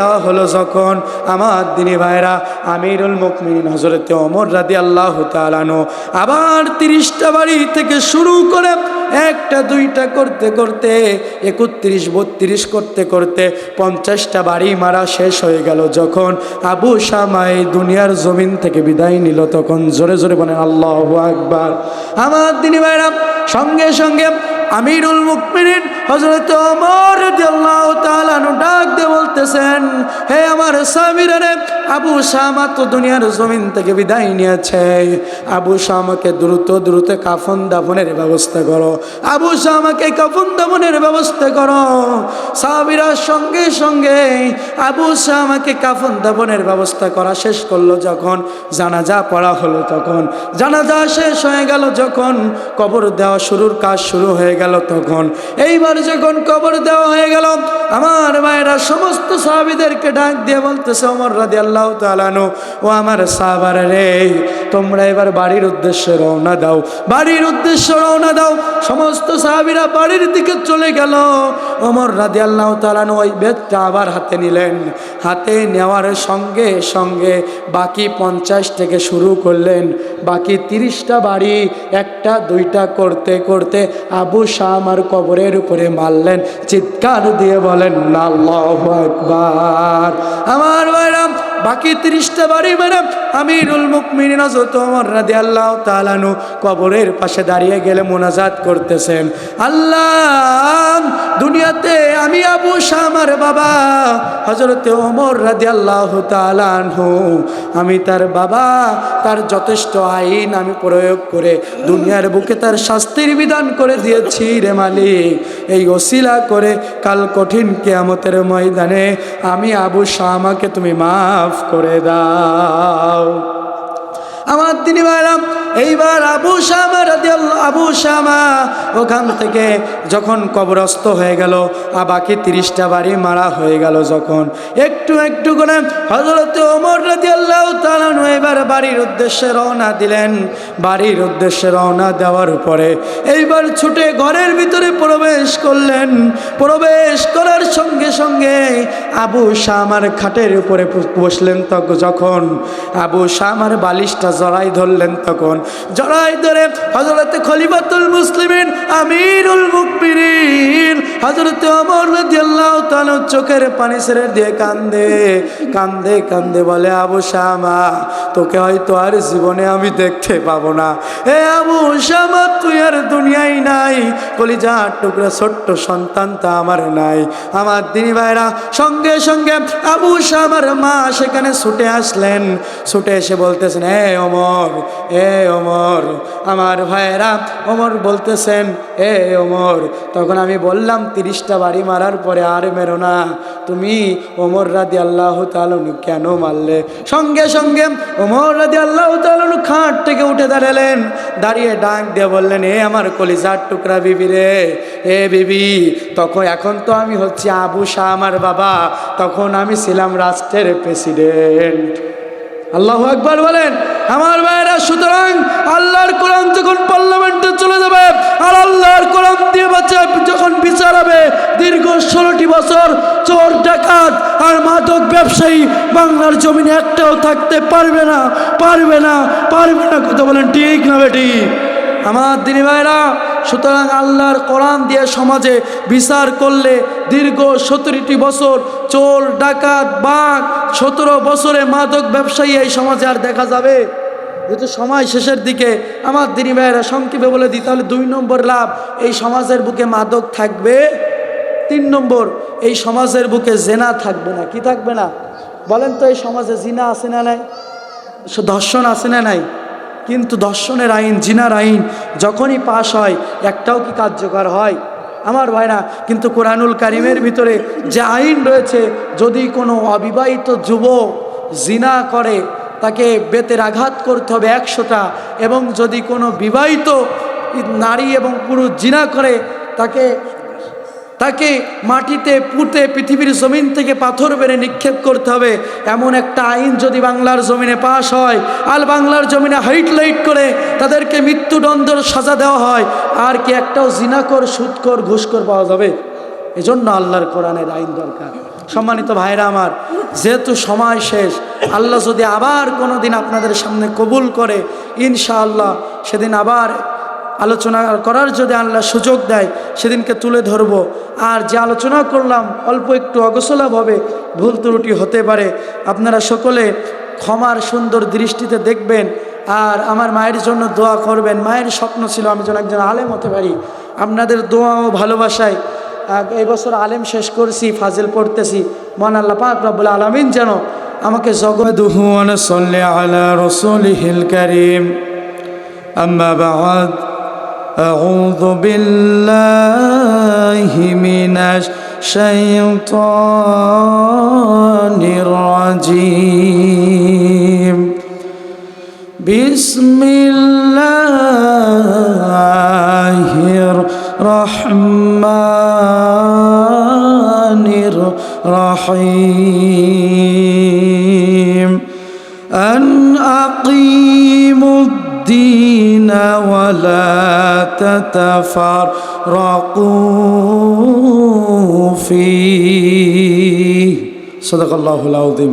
[SPEAKER 1] দেওয়া হলো। যখন আমার দিনী ভাইরা আমিরুল মুমিনিন হযরত ওমর রাদিয়াল্লাহু তাআলা আনহু আবার 30টা বাড়ি থেকে শুরু করে 1টা 2টা করতে করতে 31 32 করতে করতে 50টা বাড়ি মারা শেষ হয়ে গেল। যখন আবু শামা এই দুনিয়ার জমিন থেকে বিদায় নিল, তখন জোরে জোরে বলেন আল্লাহু আকবার। আমার দিনী ভাইরা সঙ্গে সঙ্গে আমিরুল মুমিনিন হযরত ওমর রাদিয়াল্লাহু তাআলা আনহু ডাক দিয়ে বলতেছেন, হে আমার সাহাবীরা, আবু শামা তো দুনিয়ার জমিন থেকে বিদায় নিয়েছে। আবু শামাকে দ্রুত কাফন দাফনের ব্যবস্থা করো। আবু শামাকে কাফন দাফনের ব্যবস্থা করো। সাহাবীরা সঙ্গে সঙ্গে আবু শামাকে কাফন দাফনের ব্যবস্থা করা শেষ করলো। যখন জানাজা পড়া হলো, তখন জানাজা শেষ হয়ে গেল, যখন কবর দেওয়া শুরুর কাজ শুরু হয়ে গেল, তখন এইবার যখন কবর দেওয়া হয়ে গেল, আমার ভাইরা সমস্ত সাহাবীদেরকে ডাক দিয়ে বলতেছে, ওমর রাদিয়াল্লাহু তাআলা আনহু, ও আমার সাহাবারা রে, তোমরা এবার বাড়ির উদ্দেশ্যে রওনা দাও, বাড়ির উদ্দেশ্যে রওনা দাও। সমস্ত সাহাবীরা বাড়ির দিকে চলে গেল। ওমর রাদিয়াল্লাহু তাআলা আনহু ওই বেতটা আবার হাতে নিলেন। হাতে নেওয়ার সঙ্গে সঙ্গে বাকি 50 থেকে শুরু করলেন। বাকি 30টা বাড়ি 1টা 2টা করতে করতে আবু শামার কবরের উপরে মারলেন। চিৎকার দিয়ে বলেন আল্লাহু আকবার। আমার ভাইরা বাকি 30টা বাড়ি মেরে আমিরুল মুমিনিন হযরত ওমর রাদিয়াল্লাহু তাআলা আনহু কবরের পাশে দাঁড়িয়ে গেলে মুনাজাত করতেছেন, আল্লাহ, দুনিয়াতে আমি আবু শামার বাবা হযরত ওমর রাদিয়াল্লাহু তাআলা আনহু, আমি তার বাবা, তার যথেষ্ট আইন আমি প্রয়োগ করে দুনিয়ার বুকে তার শাস্তির বিধান করে দিয়েছি রে মালিক। এই ওসিলা করে কাল কঠিন কিয়ামতের ময়দানে আমি আবু শামাকে তুমি মাফ করে দাও। আমার দিনী ভাইরা এইবার আবু শামা ওখান থেকে যখন কবরস্থ হয়ে গেল, বাকি 30টা বাড়ি মারা হয়ে গেল, যখন একটু একটু করে হযরত ওমর রাদিয়াল্লাহু তাআলা আনহু এবার বাড়ির উদ্দেশ্যে রওনা দিলেন। বাড়ির উদ্দেশ্যে রওনা দেওয়ার পরে এইবার ছুটে ঘরের ভিতরে প্রবেশ করলেন। প্রবেশ করার সঙ্গে সঙ্গে আবু শামার খাটের উপরে বসলেন। যখন আবু শামার বালিশটা জড়াই ধরলেন, তখন জড়াই ধরে হযরত খলিফাতুল মুসলিমিন আমিরুল মুমিনিন হযরত ওমর রাদিয়াল্লাহু তাআলা চোখের পানি ছেড়ে দিয়ে কান্দে কান্দে কান্দে বলে, আবু শামা, তোকে হয়তো আর জীবনে আমি দেখতে পাবো না। হে আবু শামা, তুই আর দুনিয়ায় নাই, কলিজার টুকরা ছোট্ট সন্তানটা আমার নাই। আমার দিনী ভাইরা, সঙ্গে সঙ্গে আবু শামার মা সেখানে ছুটে আসলেন। ছুটে এসে বলতেছেন, হে ওমর, হে ওমর। আমার ভাইয়েরা, ওমর বলতেছেন, হে ওমর। তখন আমি বললাম, 30টা বাড়ি মারার পরে আর মেরো না, তুমি ওমর রাদিয়াল্লাহু তাআলা কেন মারলে? সঙ্গে সঙ্গে ওমর রাদিয়াল্লাহু তাআলা খাট থেকে উঠে দাঁড়ালেন। দাঁড়িয়ে ডাক দিয়ে বললেন, এ আমার কলিজার টুকরা বিবি রে, এ বিবি, এখন তো আমি হচ্ছি আবু শামার বাবা, তখন আমি ছিলাম রাষ্ট্রের প্রেসিডেন্ট। আল্লাহু আকবার বলেন। আমার ভাইরা, সুতরাং আল্লাহর কোরআন যখন পার্লামেন্টে চলে যাবে আর আল্লাহর কোরআন দিয়ে যখন বিচার হবে, দীর্ঘ 16টি বছর চোর ডাকাত আর মাদক ব্যবসায়ী বাংলার জমিনে একটাও থাকতে পারবে না, পারবে না, পারবে না। কথা বলেন ঠিক না বেটি? আমার দিনী ভাইরা, সুতরাং আল্লাহর কোরআন দিয়ে সমাজে বিচার করলে দীর্ঘ 17টি বছর চোর ডাকাত বাঘ, 17 বছরে মাদক ব্যবসায়ী এই সমাজে আর দেখা যাবে। যেহেতু সময় শেষের দিকে, আমার দিনী ভাইয়েরা সংক্ষেপে বলে দিই, তাহলে 2 নম্বর লাভ, এই সমাজের বুকে মাদক থাকবে। 3 নম্বর, এই সমাজের বুকে জেনা থাকবে না। কি থাকবে না বলেন তো? এই সমাজে জিনা আছে না নাই? ধর্ষণ আছে না নাই? কিন্তু ধর্ষণের আইন, জিনার আইন যখনই পাশ হয়, একটাও কি কার্যকর হয়? আমার ভাইরা, কিন্তু কোরআনুল কারিমের ভিতরে যে আইন রয়েছে, যদি কোনো অবিবাহিত যুবক জিনা করে তাকে বেতের আঘাত করতে হবে 100টা, এবং যদি কোনো বিবাহিত নারী এবং পুরুষ জিনা করে তাকে মাটিতে পুঁতে পৃথিবীর জমিন থেকে পাথর বেড়ে নিক্ষেপ করতে হবে। এমন একটা আইন যদি বাংলার জমিনে পাশ হয়, আর বাংলার জমিনে হাইলাইট করে তাদেরকে মৃত্যুদণ্ডের সাজা দেওয়া হয়, আর কি একটাও জিনাকর, সুদকর, ঘুষখোর পাওয়া যাবে? এজন্য আল্লাহর কোরআনের আইন দরকার। সম্মানিত ভাইরা আমার, যেহেতু সময় শেষ, আল্লাহ যদি আবার কোনো দিন আপনাদের সামনে কবুল করে, ইনশাআল্লাহ সেদিন আবার আলোচনা করার যদি আল্লাহ সুযোগ দেয়, সেদিনকে তুলে ধরব। আর যে আলোচনা করলাম অল্প একটু অগোছালোভাবে ভুল ত্রুটি হতে পারে, আপনারা সকলে ক্ষমার সুন্দর দৃষ্টিতে দেখবেন। আর আমার মায়ের জন্য দোয়া করবেন। মায়ের স্বপ্ন ছিল আমি যেন একজন আলেম হতে পারি। আপনাদের দোয়া ও ভালোবাসায় এই বছর আলেম শেষ করছি, ফাজিল পড়তেছি। মহান আল্লাহ পাক রব্বুল আলামিন যেন আমাকে জগদুহু ওয়া নাসাল্লি আলা রাসূলিহিল কারীম। আম্মা বা'দ, আউযু বিল্লাহি মিনাশ শাইতানির রাজীম। বিসমিল্লাহির রহমানির রহিম। আন আকিমুদ্দীন ওয়া লা তাতাফাররাকু ফীহি। সাদাকাল্লাহুল আযীম।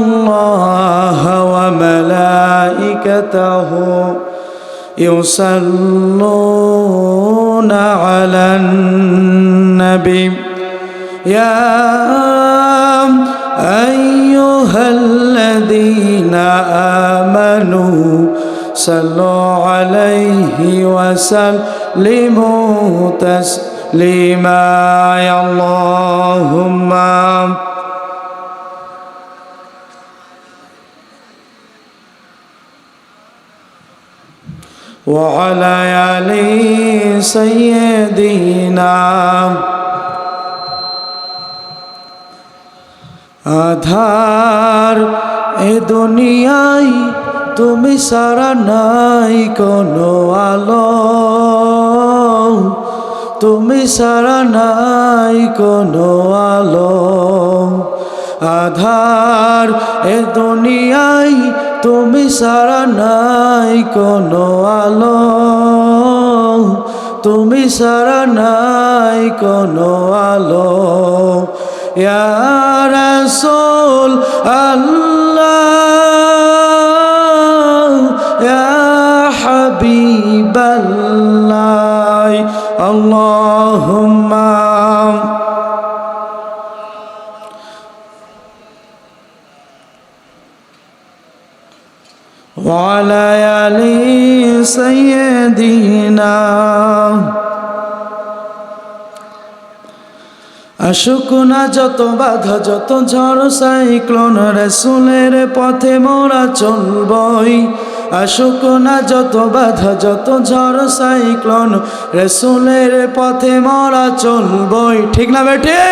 [SPEAKER 1] ইন্নাল্লাহা ওয়া মালাইকাতাহু ইউসাল্লুনা আলান নবী ইয়া আইয়ুহাল্লাযীনা আমানু সাল্লু আলাইহি ওয়া সাল্লিমু তাসলিমা। আল্লাহুম্মা ওয়া আলা আলি সাইয়্যিদিনা। আধার এ দুনিয়ায় তুমি সারা নাই কোনো আলো, তুমি সারা নাই কোনো আলো। আধার এ দুনিয়ায় তুমি সারা নাই কোনো আলো, তুমি সারা নাই কোনো আলো। ইয়া রাসূল আল্লাহ, ইয়া হাবিব বাল্লাই আল্লাহুম্মা وعلى آل سيدنا আসুক না যত বাধা যত ঝড় সাইক্লোন রাসূলের পথে মোরা চলবই আসুক না যত বাধা যত ঝড় সাইক্লোন রাসূলের পথে মোরা চলবই ঠিক না বেঠে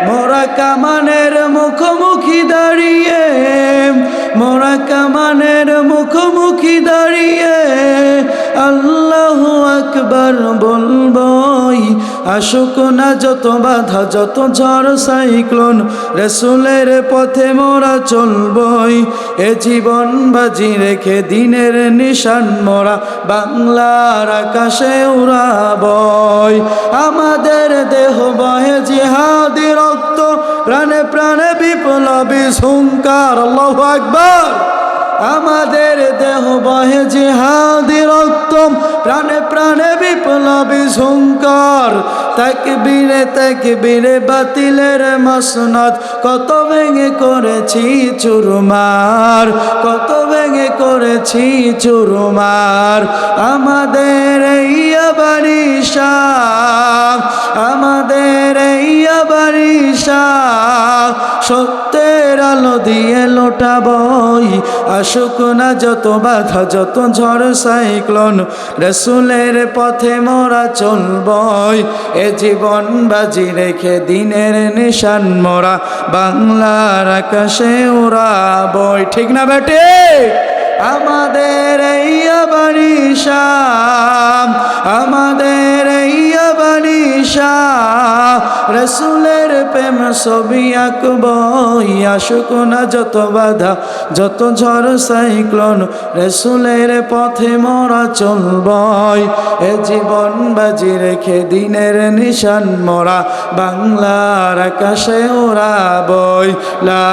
[SPEAKER 1] মোরা কামানের মুখোমুখি দাঁড়িয়ে মোরা কামানের মুখোমুখি দাঁড়িয়ে আল্লাহু আকবার বলবই আসুক না যত বাধা যত ঝড় সাইক্লোন রাসূলের পথে মোরা চলবই এ জীবন বাজি রেখে দিনের নিশান মোরা বাংলার আকাশে উড়াবই আমাদের দেহ বহে জিহাদি রক্ত প্রাণে প্রাণে বিপ্লবী হুঙ্কার আল্লাহু আকবার আমাদের দেহ বহে জিহাদি রক্ত প্রাণে প্রাণে বিপ্লবী হুঙ্কার তাকবীরে তাকবীরে বাতিলের মাসনাদ কত ভেঙে করেছি চুরমার কত ভেঙে করেছি চুরমার আমাদের এই বারিশা আমাদের এই বারিশা সত্যের আলো দিয়ে লোটাবই আসুক না যত বাধা যত ঝড় সাইক্লোন রাসূলের পথে মোরা চলবই এ জীবন বাজি রেখে দিনের নিশান মোরা বাংলার আকাশে উড়াবই ঠিক না বেটে আমাদের এই বারিশা আমাদের এই বারিশা রাসূলের প্রেম ছবি আঁকবই আসুক না যত বাধা যত ঝড় সাইক্লোন রাসূলের পথে মোরা চলবই এ জীবন বাজি রেখে দিনের নিশান মোরা বাংলার আকাশে উড়াবই লা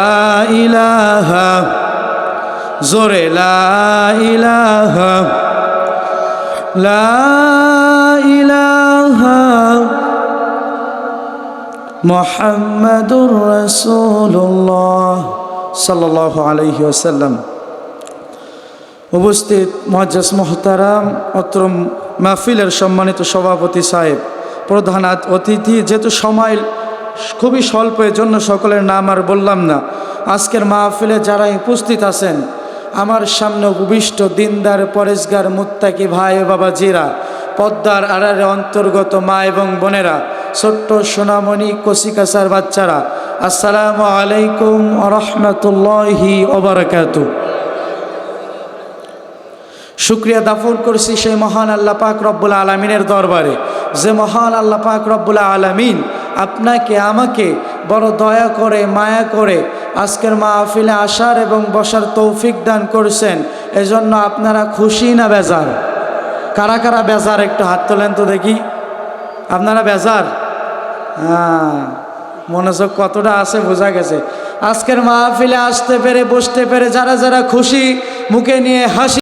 [SPEAKER 1] ইলাহা জোরে লা ইলাহা লা ইলাহা মুহাম্মাদুর রাসূলুল্লাহ সাল্লাল্লাহু আলাইহি ওয়াসাল্লাম। উপস্থিত মুআজ্জাজ মুহতারাম অত্র মাহফিলের সম্মানিত সভাপতি সাহেব, প্রধান অতিথি, যেহেতু সময় খুবই স্বল্প এজন্য সকলের নাম আর বললাম না। আজকের মাহফিলে যারা উপস্থিত আছেন, আমার সামনে উপবিষ্ট দিনদার পরেশগার মুত্তাকি ভাই বাবাজিরা, পদ্মার আড়ারে অন্তর্গত মা এবং বোনেরা, ছোট্ট সোনামণি কচিকাচার বাচ্চারা, আসসালামু আলাইকুম ওয়া রাহমাতুল্লাহি ওয়া বারাকাতুহু। শুকরিয়া জ্ঞাপন করছি সেই মহান আল্লাহ পাক রব্বুল আলামিনের দরবারে, যে মহান আল্লাহ পাক রব্বুল আলামিন আপনাকে আমাকে বড় দয়া করে মায়া করে আজকের মাহফিলে আসার এবং বসার তৌফিক দান করছেন। এজন্য আপনারা খুশি না বেজার? কারা কারা বেজার একটু হাত তোলেন তো দেখি। আপনারা বেজার? হ্যাঁ, মনোযোগ কতটা আছে বোঝা গেছে। আজকের মাহফিলে আসতে পেরে বসতে পেরে যারা যারা খুশি, মুখে নিয়ে হাসি